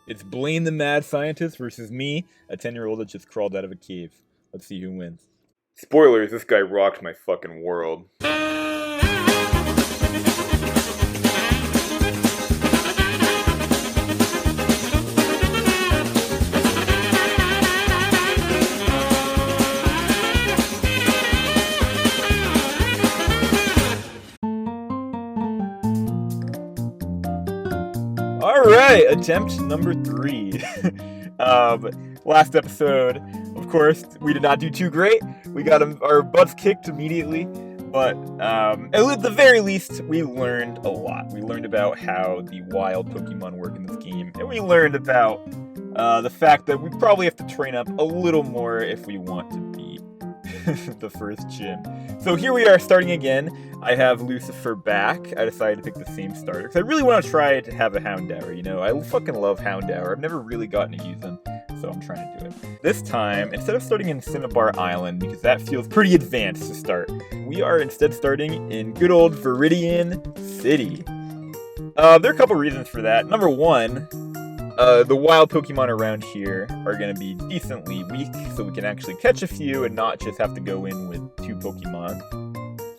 It's Blaine the Mad Scientist versus me, a 10-year-old that just crawled out of a cave. Let's see who wins. Spoilers, this guy rocked my fucking world. Alright, attempt number 3. Last episode, of course, we did not do too great. We got our butts kicked immediately, but at the very least, we learned a lot. We learned about how the wild Pokemon work in this game, and we learned about the fact that we probably have to train up a little more if we want to beat the first gym. So here we are starting again. I have Lucifer back. I decided to pick the same starter because I really want to try to have a Houndour, you know? I fucking love Houndour. I've never really gotten to use them, so I'm trying to do it. This time, instead of starting in Cinnabar Island, because that feels pretty advanced to start, we are instead starting in good old Viridian City. There are a couple reasons for that. Number one, the wild Pokemon around here are going to be decently weak, so we can actually catch a few and not just have to go in with 2 Pokemon.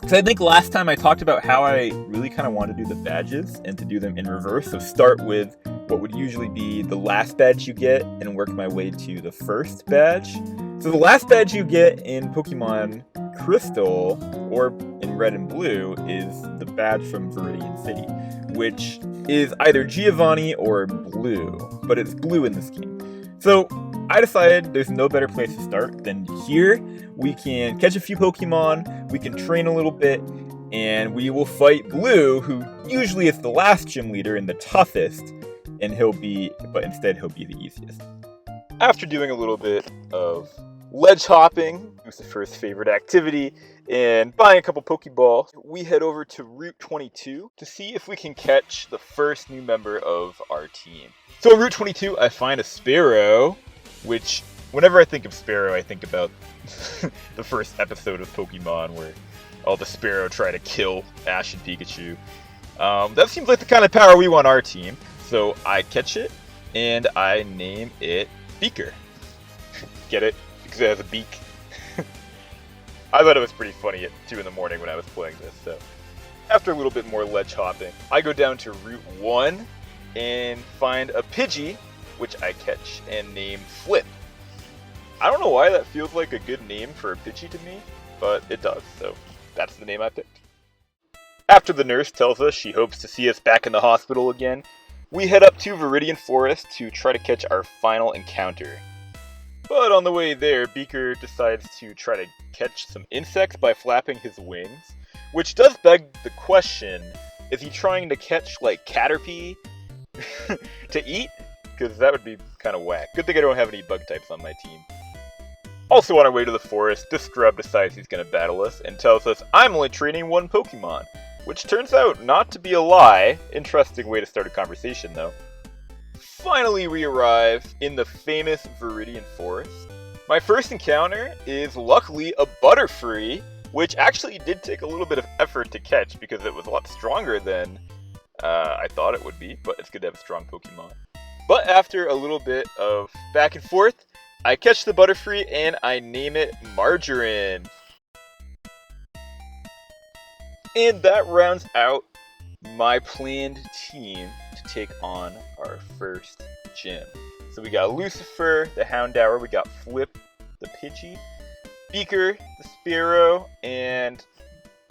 So I think last time I talked about how I really kind of want to do the badges and to do them in reverse. So start with what would usually be the last badge you get and work my way to the first badge. So the last badge you get in Pokemon Crystal or in Red and Blue is the badge from Viridian City, which is either Giovanni or Blue, but it's Blue in this game. So I decided there's no better place to start than here. We can catch a few Pokemon, we can train a little bit, and we will fight Blue, who usually is the last gym leader and the toughest, and instead he'll be the easiest. After doing a little bit of ledge hopping, Lucifer's favorite activity, and buying a couple Pokeballs, we head over to Route 22 to see if we can catch the first new member of our team. So on Route 22, I find a Sparrow, which, whenever I think of Sparrow, I think about the first episode of Pokemon where all the Sparrow try to kill Ash and Pikachu. That seems like the kind of power we want our team. So I catch it, and I name it Beaker. Get it? Because it has a beak. I thought it was pretty funny at 2 in the morning when I was playing this, so after a little bit more ledge hopping, I go down to Route 1 and find a Pidgey, which I catch and name Flip. I don't know why that feels like a good name for a Pidgey to me, but it does, so that's the name I picked. After the nurse tells us she hopes to see us back in the hospital again, we head up to Viridian Forest to try to catch our final encounter. But on the way there, Beaker decides to try to catch some insects by flapping his wings, which does beg the question, is he trying to catch, like, Caterpie to eat? Because that would be kind of whack. Good thing I don't have any bug types on my team. Also on our way to the forest, this scrub decides he's going to battle us and tells us I'm only training 1 Pokemon, which turns out not to be a lie. Interesting way to start a conversation, though. Finally, we arrive in the famous Viridian Forest. My first encounter is luckily a Butterfree, which actually did take a little bit of effort to catch because it was a lot stronger than I thought it would be, but it's good to have a strong Pokemon. But after a little bit of back and forth, I catch the Butterfree and I name it Margarine. And that rounds out my planned team to take on our first gym. So we got Lucifer, the Houndour, we got Flip, the Pidgey, Beaker, the Sparrow, and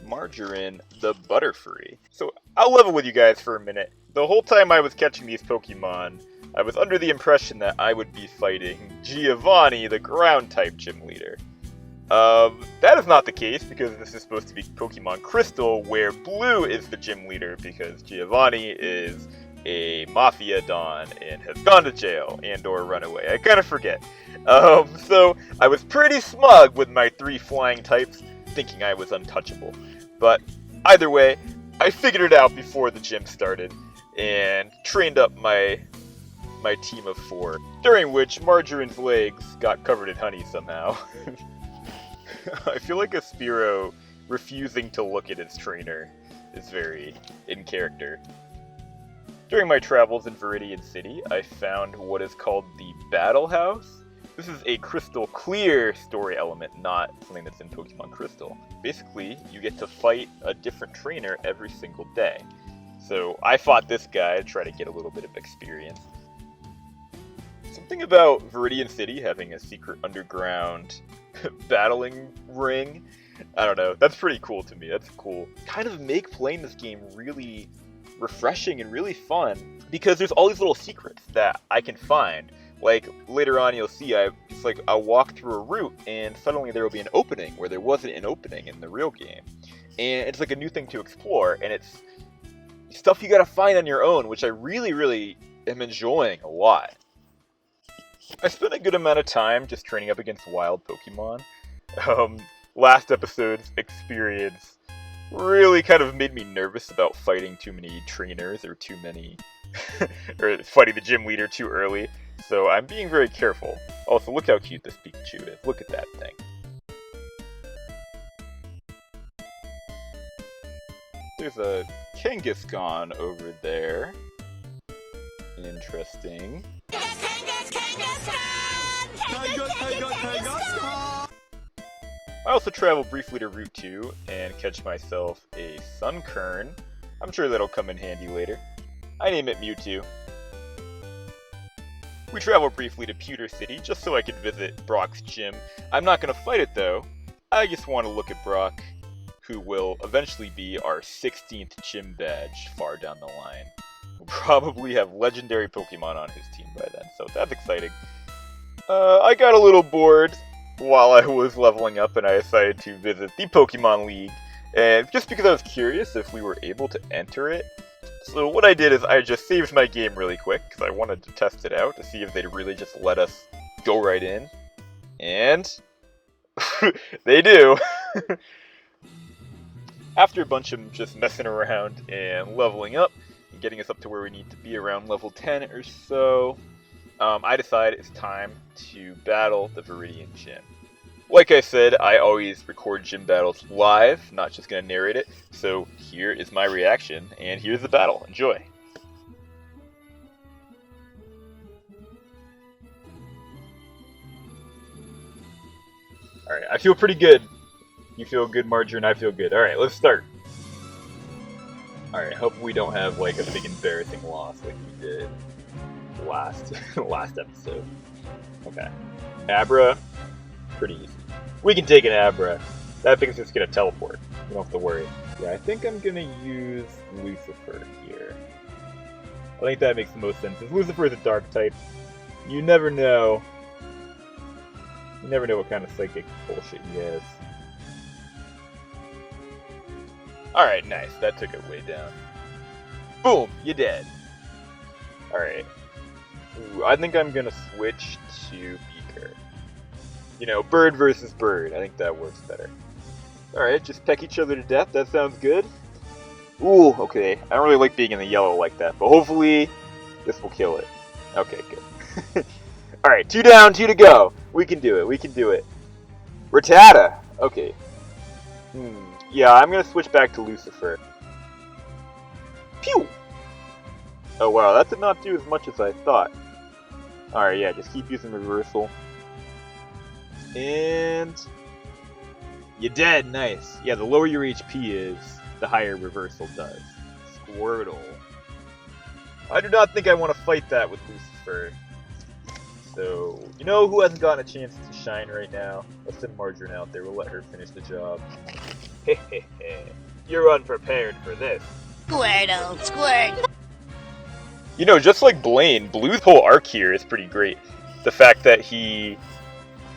Margarine, the Butterfree. So I'll level with you guys for a minute. The whole time I was catching these Pokemon, I was under the impression that I would be fighting Giovanni, the Ground-type gym leader. That is not the case, because this is supposed to be Pokemon Crystal, where Blue is the gym leader, because Giovanni is a Mafia Don and has gone to jail and or run away. I kind of forget. So I was pretty smug with my 3 flying types, thinking I was untouchable. But either way, I figured it out before the gym started, and trained up my team of 4, during which Margarine's legs got covered in honey somehow. I feel like a Spearow refusing to look at his trainer is very in character. During my travels in Viridian City, I found what is called the Battle House. This is a crystal clear story element, not something that's in Pokemon Crystal. Basically, you get to fight a different trainer every single day. So I fought this guy to try to get a little bit of experience. Something about Viridian City having a secret underground battling ring, I don't know, that's pretty cool to me. That's cool. Kind of make playing this game really refreshing and really fun, because there's all these little secrets that I can find. Like, later on you'll see, I'll walk through a route, and suddenly there will be an opening where there wasn't an opening in the real game. And it's like a new thing to explore, and it's stuff you gotta find on your own, which I really, really am enjoying a lot. I spent a good amount of time just training up against wild Pokemon. Last episode's experience really kind of made me nervous about fighting too many trainers, or too many... or fighting the gym leader too early, so I'm being very careful. Also, look how cute this Pikachu is. Look at that thing. There's a Kangaskhan over there. Interesting. I also travel briefly to Route 2 and catch myself a Sunkern. I'm sure that'll come in handy later. I name it Mewtwo. We travel briefly to Pewter City just so I could visit Brock's gym. I'm not going to fight it though. I just want to look at Brock, who will eventually be our 16th gym badge far down the line. We'll probably have legendary Pokemon on his team by then, so that's exciting. I got a little bored while I was leveling up, and I decided to visit the Pokemon League, and just because I was curious if we were able to enter it. So what I did is I just saved my game really quick, because I wanted to test it out to see if they'd really just let us go right in. And they do. After a bunch of just messing around and leveling up, and getting us up to where we need to be around level 10 or so, I decided it's time to battle the Viridian Gym. Like I said, I always record gym battles live, not just going to narrate it, so here is my reaction, and here's the battle. Enjoy! Alright, I feel pretty good. You feel good, Marjorie, and I feel good. Alright, let's start. Alright, hope we don't have like a big embarrassing loss like we did last episode. Okay. Abra, pretty easy. We can take an Abra. That thing's just gonna teleport. You don't have to worry. Yeah, I think I'm gonna use Lucifer here. I think that makes the most sense. If Lucifer is a dark type, you never know. You never know what kind of psychic bullshit he has. Alright, nice. That took it way down. Boom! You're dead. Alright. Ooh, I think I'm gonna switch to Beaker. You know, bird versus bird. I think that works better. Alright, just peck each other to death. That sounds good. Ooh, okay. I don't really like being in the yellow like that, but hopefully this will kill it. Okay, good. Alright, 2 down, 2 to go. We can do it, we can do it. Rattata! Okay. Yeah, I'm gonna switch back to Lucifer. Pew! Oh wow, that did not do as much as I thought. Alright, yeah, just keep using reversal. And... you're dead, nice. Yeah, the lower your HP is, the higher reversal does. Squirtle. I do not think I want to fight that with Lucifer. So, you know who hasn't gotten a chance to shine right now? Let's send Margarine out there, we'll let her finish the job. Hehehe, you're unprepared for this. Squirtle, squirt! You know, just like Blaine, Blue's whole arc here is pretty great. The fact that he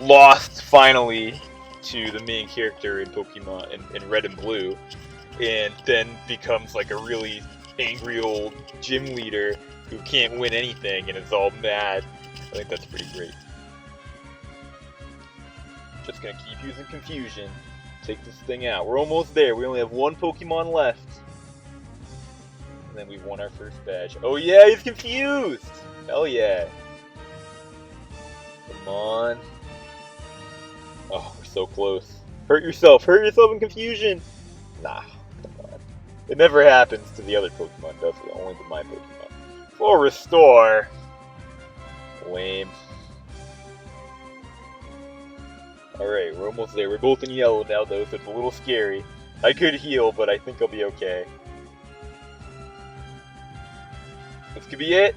lost, finally, to the main character in Pokemon, in Red and Blue, and then becomes like a really angry old gym leader who can't win anything and is all mad. I think that's pretty great. Just gonna keep using Confusion. Take this thing out. We're almost there. We only have 1 Pokemon left. And then we've won our first badge. Oh yeah, he's confused! Hell yeah. Come on. Oh, we're so close. Hurt yourself in Confusion! Nah, come on. It never happens to the other Pokemon, does it? Only to my Pokemon. Full restore. Lame. Alright, we're almost there. We're both in yellow now though, so it's a little scary. I could heal, but I think I'll be okay. This could be it.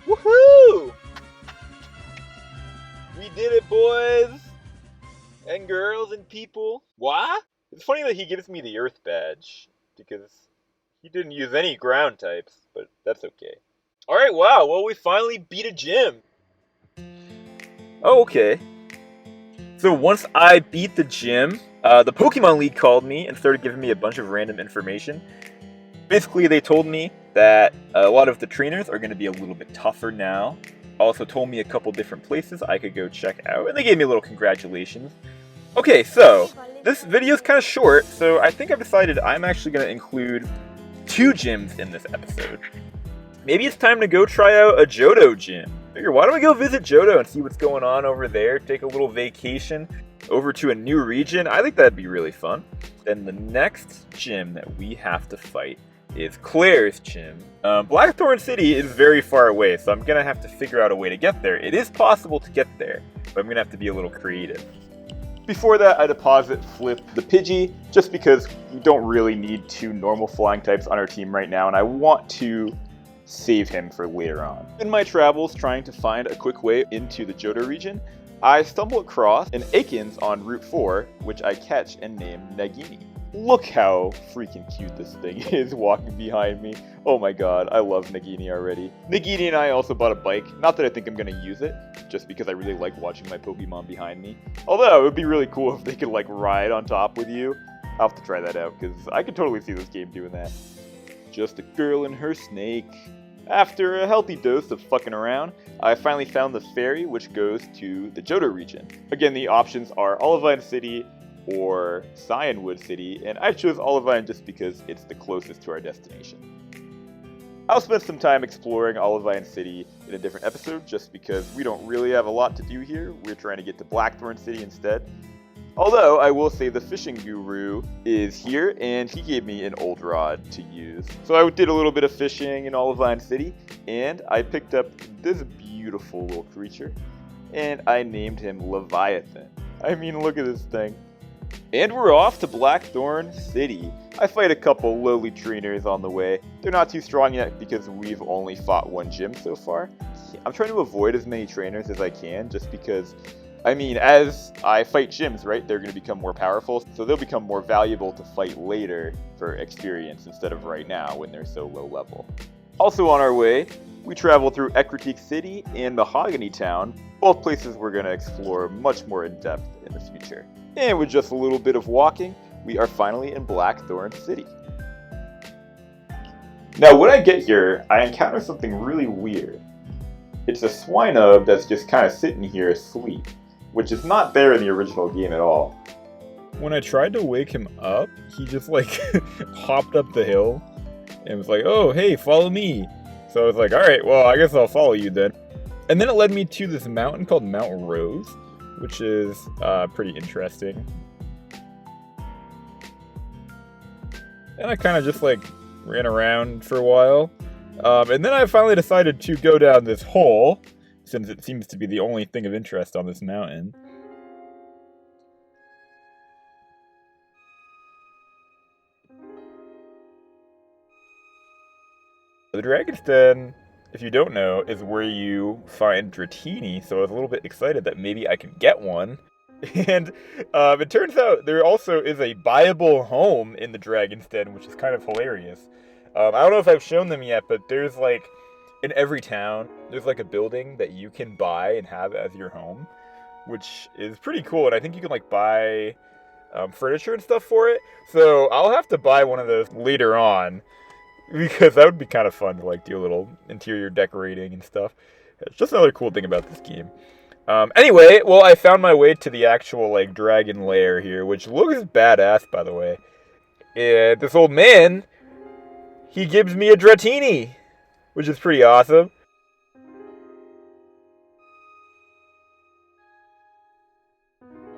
Woohoo! We did it, boys! And girls and people. What? It's funny that he gives me the Earth badge, because he didn't use any ground types, but that's okay. Alright, wow, well we finally beat a gym. Oh, okay. So once I beat the gym, the Pokemon League called me and started giving me a bunch of random information. Basically, they told me that a lot of the trainers are going to be a little bit tougher now. Also told me a couple different places I could go check out, and they gave me a little congratulations. Okay, so this video is kind of short, so I think I've decided I'm actually going to include 2 gyms in this episode. Maybe it's time to go try out a Johto gym. Figure, why don't we go visit Johto and see what's going on over there, take a little vacation over to a new region? I think that'd be really fun. Then the next gym that we have to fight is Clair's gym. Blackthorn City is very far away, so I'm gonna have to figure out a way to get there. It is possible to get there, but I'm gonna have to be a little creative. Before that, I deposit Flip the Pidgey, just because we don't really need 2 normal flying types on our team right now, and I want to save him for later on. In my travels trying to find a quick way into the Johto region, I stumble across an Akins on Route 4, which I catch and name Nagini. Look how freaking cute this thing is walking behind me. Oh my god, I love Nagini already. Nagini and I also bought a bike. Not that I think I'm going to use it, just because I really like watching my Pokemon behind me. Although, it would be really cool if they could like ride on top with you. I'll have to try that out, because I could totally see this game doing that. Just a girl and her snake. After a healthy dose of fucking around, I finally found the ferry which goes to the Johto region. Again, the options are Olivine City or Cyanwood City, and I chose Olivine just because it's the closest to our destination. I'll spend some time exploring Olivine City in a different episode just because we don't really have a lot to do here. We're trying to get to Blackthorn City instead. Although, I will say the fishing guru is here, and he gave me an old rod to use. So I did a little bit of fishing in Olivine City, and I picked up this beautiful little creature, and I named him Leviathan. I mean, look at this thing. And we're off to Blackthorn City. I fight a couple lowly trainers on the way. They're not too strong yet because we've only fought 1 gym so far. I'm trying to avoid as many trainers as I can just because, I mean, as I fight gyms, right, they're going to become more powerful, so they'll become more valuable to fight later for experience instead of right now when they're so low level. Also on our way, we travel through Ecruteak City and Mahogany Town, both places we're going to explore much more in depth in the future. And with just a little bit of walking, we are finally in Blackthorn City. Now when I get here, I encounter something really weird. It's a Swinub that's just kind of sitting here asleep, which is not there in the original game at all. When I tried to wake him up, he just like hopped up the hill and was like, oh hey, follow me. So I was like, alright, well I guess I'll follow you then. And then it led me to this mountain called Mount Rose, which is pretty interesting. And I kind of just like ran around for a while. And then I finally decided to go down this hole, since it seems to be the only thing of interest on this mountain. The Dragon's Den, if you don't know, is where you find Dratini, so I was a little bit excited that maybe I could get one. And it turns out there also is a buyable home in the Dragon's Den, which is kind of hilarious. I don't know if I've shown them yet, but there's like, in every town, there's like a building that you can buy and have as your home, which is pretty cool, and I think you can like buy furniture and stuff for it. So I'll have to buy one of those later on, because that would be kind of fun to like do a little interior decorating and stuff. It's just another cool thing about this game. Anyway, well, I found my way to the actual like dragon lair here, which looks badass, by the way. And this old man, he gives me a Dratini, which is pretty awesome.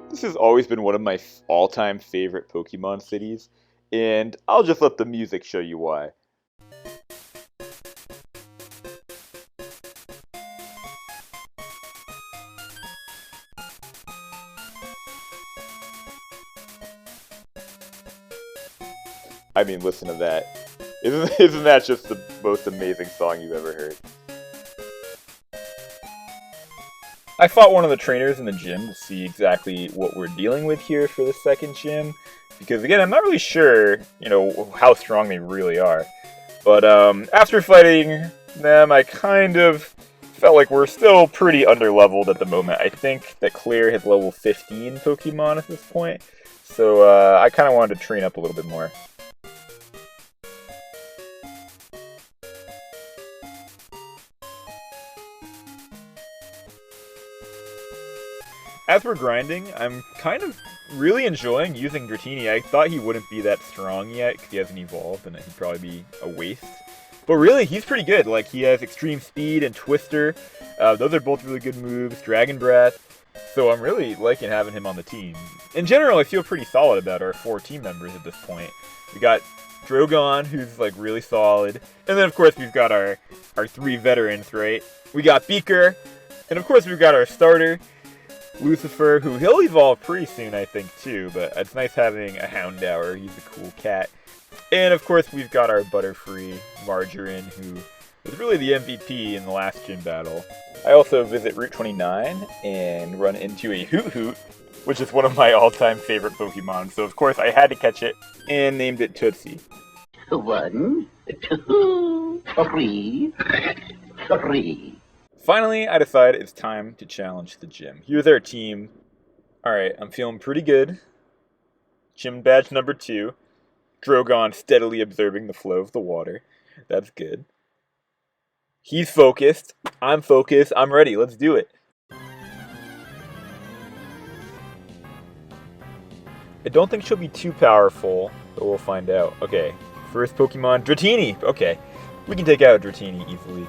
This has always been one of my all-time favorite Pokemon cities, and I'll just let the music show you why. I mean, listen to that. Isn't that just the most amazing song you've ever heard? I fought one of the trainers in the gym to see exactly what we're dealing with here for the second gym. Because again, I'm not really sure, how strong they really are. But after fighting them, I kind of felt like we're still pretty underleveled at the moment. I think that Clair has level 15 Pokemon at this point. So I kind of wanted to train up a little bit more. As we're grinding, I'm kind of really enjoying using Dratini. I thought he wouldn't be that strong yet because he hasn't evolved and he'd probably be a waste. But really, he's pretty good. Like, he has Extreme Speed and Twister. Those are both really good moves. Dragon Breath. So I'm really liking having him on the team. In general, I feel pretty solid about our 4 team members at this point. We got Drogon, who's like really solid. And then, of course, we've got our 3 veterans, right? We got Beaker. And, of course, we've got our starter, Lucifer, who he'll evolve pretty soon, I think, too. But it's nice having a Houndour. He's a cool cat. And, of course, we've got our Butterfree, Margarine, who was really the MVP in the last gym battle. I also visit Route 29 and run into a Hoot, which is one of my all-time favorite Pokemon. So, of course, I had to catch it and named it Tootsie. 1, 2, 3, 3. Finally, I decided it's time to challenge the gym. Here's our team. Alright, I'm feeling pretty good. Gym badge number 2. Drogon steadily observing the flow of the water. That's good. He's focused. I'm focused. I'm ready. Let's do it. I don't think she'll be too powerful, but we'll find out. Okay, first Pokemon, Dratini. Okay, we can take out Dratini easily.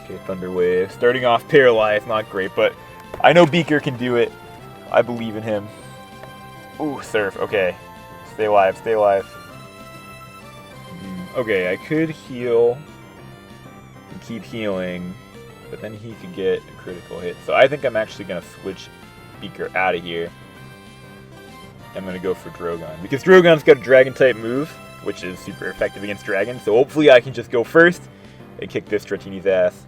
Okay, Thunder Wave. Starting off paralyzed, not great, but I know Beaker can do it. I believe in him. Ooh, Surf. Okay, stay alive, stay alive. Okay, I could heal and keep healing, but then he could get a critical hit. So I think I'm actually going to switch Beaker out of here. I'm going to go for Drogon, because Drogon's got a Dragon-type move, which is super effective against dragons. So hopefully I can just go first and kick this Dratini's ass.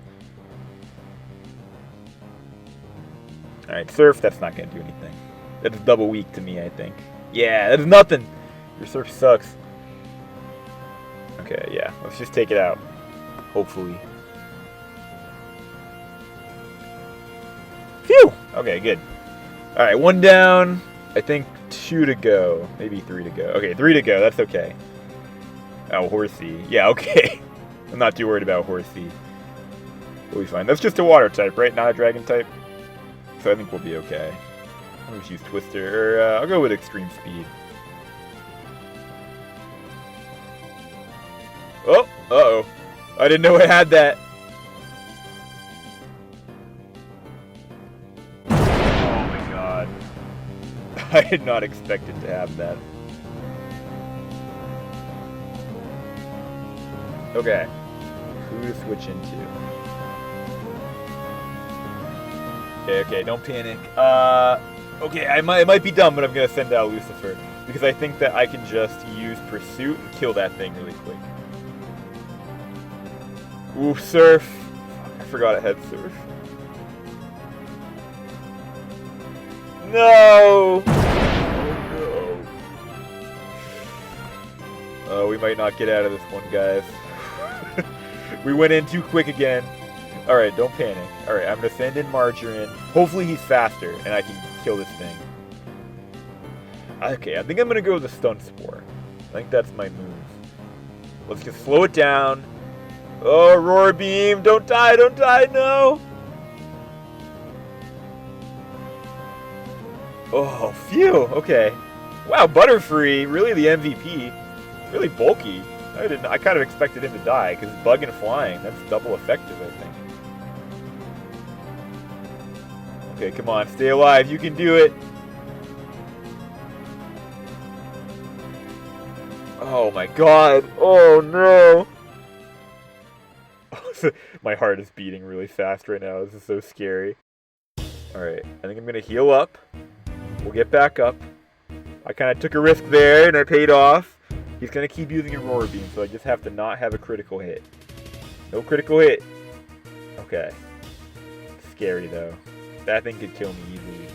Alright, Surf, that's not going to do anything. That's double weak to me, I think. Yeah, that's nothing! Your Surf sucks. Okay, yeah, let's just take it out. Hopefully. Phew! Okay, good. Alright, 1 down. I think 2 to go. Maybe 3 to go. Okay, 3 to go. That's okay. Oh, Horsey. Yeah, okay. I'm not too worried about Horsey. We'll be fine. That's just a water type, right? Not a dragon type. So I think we'll be okay. I'll just use Twister. Or, I'll go with Extreme Speed. Oh, uh-oh. I didn't know I had that. Oh my god. I had not expected to have that. Okay. Who to switch into? Okay, don't panic. Okay, it might be dumb, but I'm gonna send out Lucifer. Because I think that I can just use Pursuit and kill that thing really quick. Ooh, Surf. Fuck, I forgot it had Surf. No! Oh no. Oh, we might not get out of this one, guys. We went in too quick again. Alright, don't panic. Alright, I'm gonna send in Margarine. Hopefully he's faster and I can kill this thing. Okay, I think I'm gonna go with the Stun Spore. I think that's my move. Let's just slow it down. Oh, Roar Beam! Don't die! Don't die! No! Oh, phew! Okay. Wow, Butterfree, really the MVP. Really bulky. I kind of expected him to die, because Bug and Flying, that's double effective, I think. Okay, come on, stay alive, you can do it! Oh my god! Oh no! My heart is beating really fast right now. This is so scary. Alright, I think I'm gonna heal up. We'll get back up. I kind of took a risk there, and it paid off. He's going to keep using Aurora Beam, so I just have to not have a critical hit. No critical hit. Okay. Scary, though. That thing could kill me easily.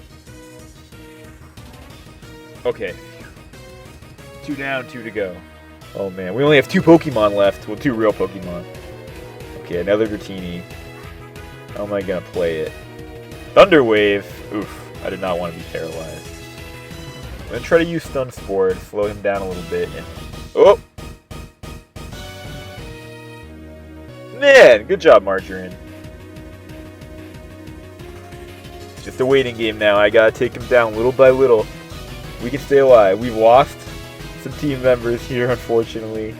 Okay. 2 down, 2 to go. Oh, man. We only have 2 Pokemon left. Well, 2 real Pokemon. Okay, another Dratini. How am I going to play it? Thunder Wave. Oof. I did not want to be paralyzed. I'm going to try to use Stun Spore to slow him down a little bit. And... oh! Man, good job, Margarine. It's just a waiting game now. I gotta take him down little by little. We can stay alive. We've lost some team members here, unfortunately.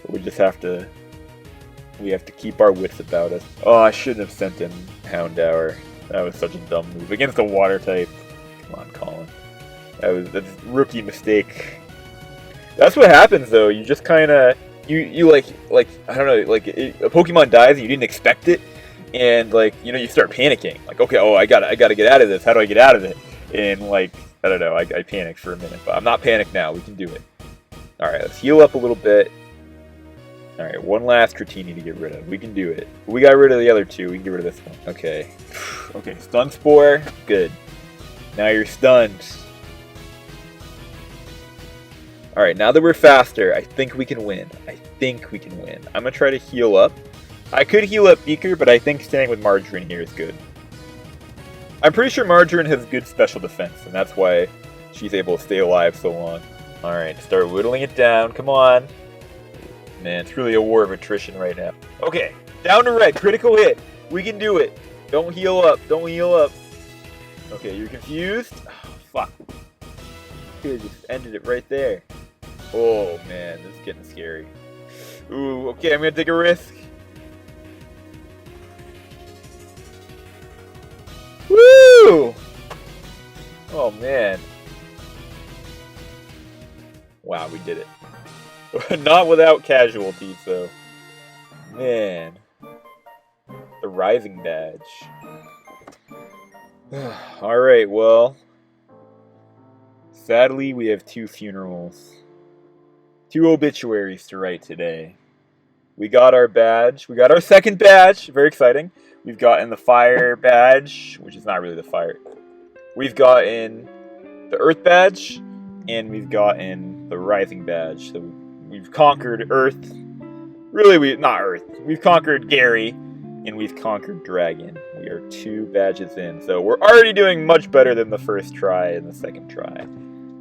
But we just have to... we have to keep our wits about us. Oh, I shouldn't have sent in Houndour. That was such a dumb move. Against a water type. Come on, Colin. That's a rookie mistake. That's what happens, though. You just kind of... You like I don't know, like a Pokemon dies and you didn't expect it, and like, you know, you start panicking. Like, okay, oh, I gotta get out of this. How do I get out of it? And like, I don't know, I panicked for a minute, but I'm not panicked now. We can do it. All right, let's heal up a little bit. All right, one last Dratini to get rid of. We can do it. We got rid of the other 2. We can get rid of this one. Okay. Okay, Stun Spore. Good. Now you're stunned. Alright, now that we're faster, I think we can win. I'm going to try to heal up. I could heal up Beaker, but I think staying with Margarine here is good. I'm pretty sure Margarine has good special defense, and that's why she's able to stay alive so long. Alright, start whittling it down. Come on. Man, it's really a war of attrition right now. Okay, down to red. Critical hit. We can do it. Don't heal up. Don't heal up. Okay, you're confused? Oh, fuck. Could have just ended it right there. Oh, man, this is getting scary. Ooh, okay, I'm gonna take a risk. Woo! Oh, man. Wow, we did it. Not without casualties, though. Man. The Rising Badge. Alright, well. Sadly, we have 2 funerals. 2 obituaries to write today. We got our badge. We got our second badge. Very exciting. We've gotten the fire badge, which is not really the fire. We've gotten the earth badge, and we've gotten the rising badge. So we've conquered Earth. Really, not Earth. We've conquered Gary, and we've conquered Dragon. We are 2 badges in. So we're already doing much better than the first try and the second try.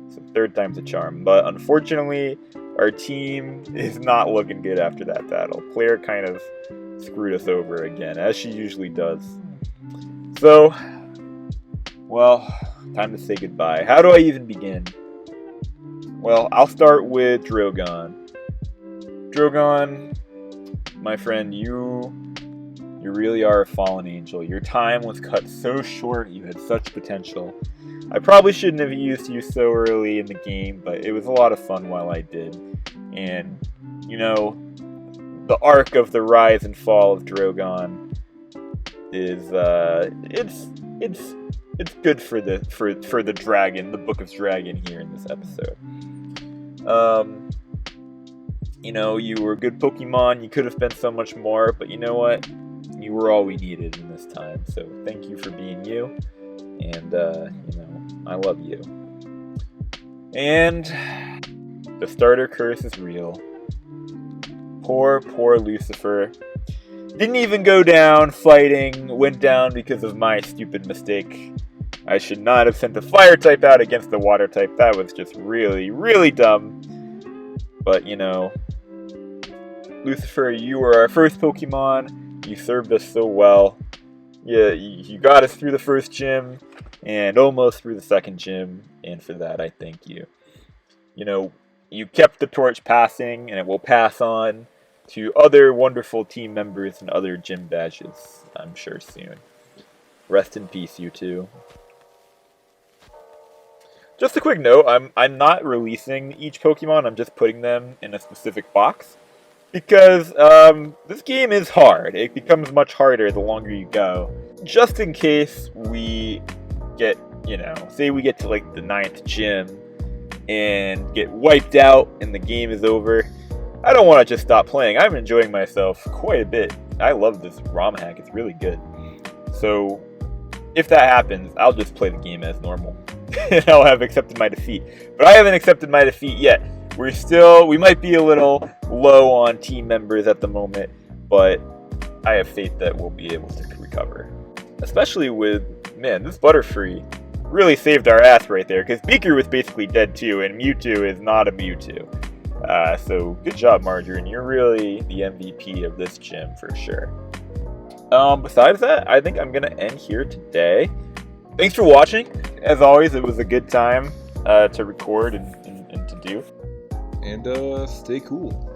So 3rd time's a charm. But unfortunately, our team is not looking good after that battle. Claire kind of screwed us over again, as she usually does. So, well, time to say goodbye. How do I even begin? Well, I'll start with Drogon. Drogon, my friend, you really are a fallen angel. Your time was cut so short. You had such potential. I probably shouldn't have used you so early in the game, but it was a lot of fun while I did. And, you know, the arc of the rise and fall of Drogon is, it's good for the dragon, the Book of Dragon here in this episode. You know, you were a good Pokemon. You could have been so much more, but you know what? You were all we needed in this time. So thank you for being you. And, you know, I love you. And the starter curse is real. Poor Lucifer. Didn't even go down fighting. Went down because of my stupid mistake. I should not have sent the fire type out against the water type. That was just really, really dumb. But, you know, Lucifer, you were our first Pokemon. You served us so well. Yeah, you got us through the first gym and almost through the second gym. And for that, I thank you. You know, you kept the torch passing, and it will pass on to other wonderful team members and other gym badges, I'm sure, soon. Rest in peace, you two. Just a quick note, I'm not releasing each Pokemon, I'm just putting them in a specific box. Because this game is hard. It becomes much harder the longer you go. Just in case we get, say we get to like the 9th gym and get wiped out and the game is over, I don't want to just stop playing. I'm enjoying myself quite a bit. I love this ROM hack. It's really good. So if that happens, I'll just play the game as normal. And I'll have accepted my defeat. But I haven't accepted my defeat yet. We might be a little low on team members at the moment, but I have faith that we'll be able to recover. Especially with, man, this Butterfree really saved our ass right there, because Beaker was basically dead too, and Mewtwo is not a Mewtwo. So good job, Margarine. You're really the MVP of this gym for sure. Besides that, I think I'm gonna end here today. Thanks for watching. As always, it was a good time to record and to do. And stay cool.